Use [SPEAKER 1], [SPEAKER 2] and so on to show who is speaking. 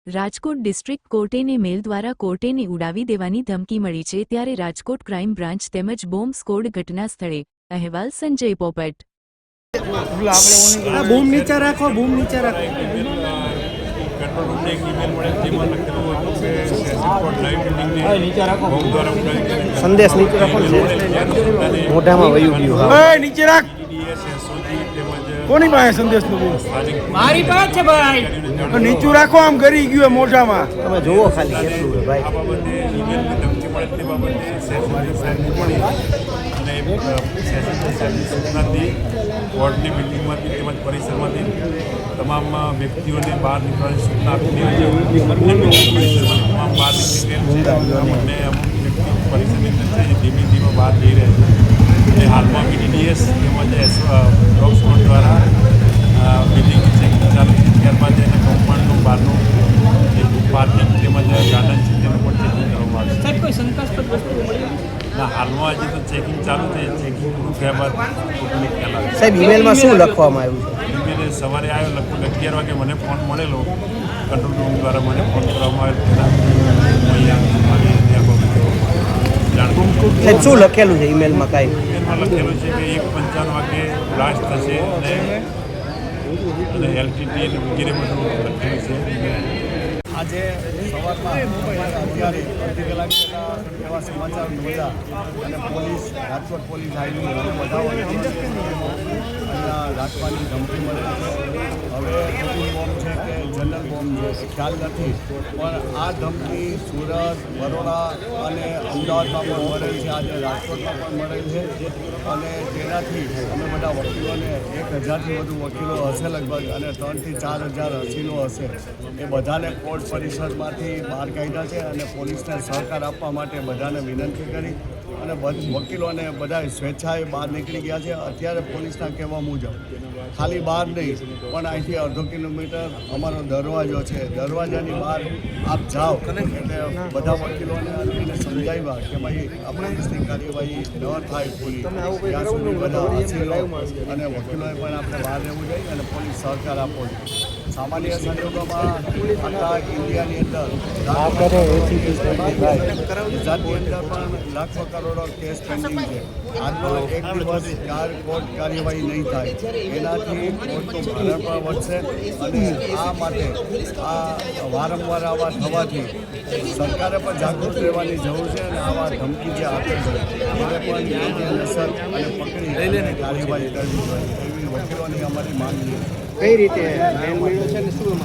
[SPEAKER 1] Rajkot district કોર્ટેને મેલ દ્વારા કોર્ટેને ઉડાવી દેવાની ધમકી મળી છે ત્યારે રાજકોટ ક્રાઇમ બ્રાન્ચ તેમજ બોમ્બ સ્કોડ ઘટના સ્થળે અહેવાલ સંજય પોપટ।
[SPEAKER 2] બૂમ નીચે રાખો, બૂમ નીચે રાખો।
[SPEAKER 3] કંટ્રોલ રૂમને એક ઈમેલ મળે જેમાં લખેલું હતું કે સેશનકોટ લાઈવ બિલ્ડિંગને બોમ્બ દ્વારા ઉડાવી
[SPEAKER 2] સંદેશ નીચે રાખો, મોઢામાં વયું ગયું। હા નીચે રાખ।
[SPEAKER 3] ડીડીએસ એસઓજી તેમજ
[SPEAKER 2] કોની પાસે સંદેશ નું
[SPEAKER 4] મારી પાસે છે ભાઈ।
[SPEAKER 2] નીચું રાખો, આમ ગરી ગયું મોઢામાં।
[SPEAKER 5] તમે જોવો ખાલી કેટલું છે ભાઈ।
[SPEAKER 3] આ બાબતે ઈમેલની ધમકી મળે તે બાબતે સેશન સાહેબની મળી અને સેશન સાહેબની સૂચનાથી કોર્ટની બિલ્ડિંગમાંથી તેમજ પરિસરમાંથી તમામ વ્યક્તિઓને બહાર નીકળવાની સૂચના આપી પરિસરમાંથી તમામ બહાર નીકળી ગયા છે અને અમુક વ્યક્તિ પરિસરની અંદર છે ધીમે ધીમે બહાર જઈ રહ્યા છે અને હાલમાં બીડીડીએસ તેમજ ડોગ સ્કોડ દ્વારા બિલ્ડિંગની ચેકિંગ ચાલુ છે। ત્યારબાદ એને કમ્પાઉન્ડનું બહારનું જે પાર્કિંગ તેમજ ગાર્ડન છે તેનું પણ ચેકિંગ કરવામાં આવશે।
[SPEAKER 4] સાહેબ કોઈ શંકાસ્પદ વસ્તુ મળી?
[SPEAKER 3] ના, હાલમાં હજી તો ચેકિંગ ચાલુ છે। ચેકિંગ પૂરું થયા બાદ ટોટલી ખ્યાલ આવે।
[SPEAKER 5] સાહેબ ઈમેલમાં શું લખવામાં આવ્યું છે?
[SPEAKER 3] ઈમેલે સવારે આવ્યો લગભગ 11 વાગે મને ફોન મળેલો કંટ્રોલ રૂમ દ્વારા મને ફોન કરવામાં આવ્યો તેના અહીંયા આવી ત્યાં જાણ
[SPEAKER 5] સાહેબ શું લખેલું છે ઈમેલમાં? કાંઈ
[SPEAKER 3] ઈમેલમાં લખેલું છે કે 1:55 વાગે બ્લાસ્ટ થશે અને એલટીટી અને વગેરે બધું લખેલું છે।
[SPEAKER 6] આજે સવારમાં અત્યારે અડધી કલાક પહેલાં એવા સમાચાર મળ્યા અને પોલીસ રાજકોટ પોલીસ આવીને બધા અહીંયા રાખવાની ધમકી મળે છે। હવે ટિફિન બોમ્બ છે કે જનરલ બોમ્બ છે એ ખ્યાલ નથી, પણ આ ધમકી સુરત, બરોડા અને અમદાવાદમાં પણ મળેલ છે, આજે રાજકોટમાં પણ મળેલ છે અને તેનાથી અમે બધા વકીલોને 1000થી વધુ વકીલો હશે લગભગ અને 3000થી 4000 હસીલો હશે એ બધાને કોર્ટ પરિસરમાંથી બહાર કાઢ્યા છે અને પોલીસને સહકાર આપવા માટે બધાને વિનંતી કરી અને વકીલોને બધા સ્વેચ્છાએ બહાર નીકળી ગયા છે। અત્યારે પોલીસના કહેવા મુજબ ખાલી બહાર નહીં પણ અહીંથી અડધો કિલોમીટર અમારો દરવાજો છે, દરવાજાની બહાર આપ જાઓ એટલે બધા વકીલોને એને સમજાવ્યા કે ભાઈ પોલીસની કાર્યવાહી ન થાય પૂરી ત્યાં સુધી બધા હસીલો અને વકીલોએ પણ આપણે બહાર રહેવું જોઈએ અને પોલીસ સહકાર આપવો જોઈએ। સામાન્ય સંજોગોમાં આખા ઇન્ડિયાની અંદર ગુજરાતની અંદર પણ લાખો કરોડો કેસ પેન્ડિંગ છે। આજનો એક દિવસ કોર્ટ કાર્યવાહી નહીં થાય એનાથી કોર્ટનું ભારણ પણ વધશે અને આ માટે આ વારંવાર આવા થવાથી સરકારે પણ જાગૃત રહેવાની જરૂર છે અને આવા ધમકી જે આપે છે એને પણ કાયદેસર અને પકડી કાર્યવાહી કરવી જોઈએ એવી વકીલોની અમારી માંગ છે।
[SPEAKER 2] કઈ રીતે મેલ મળ્યો છે ને શું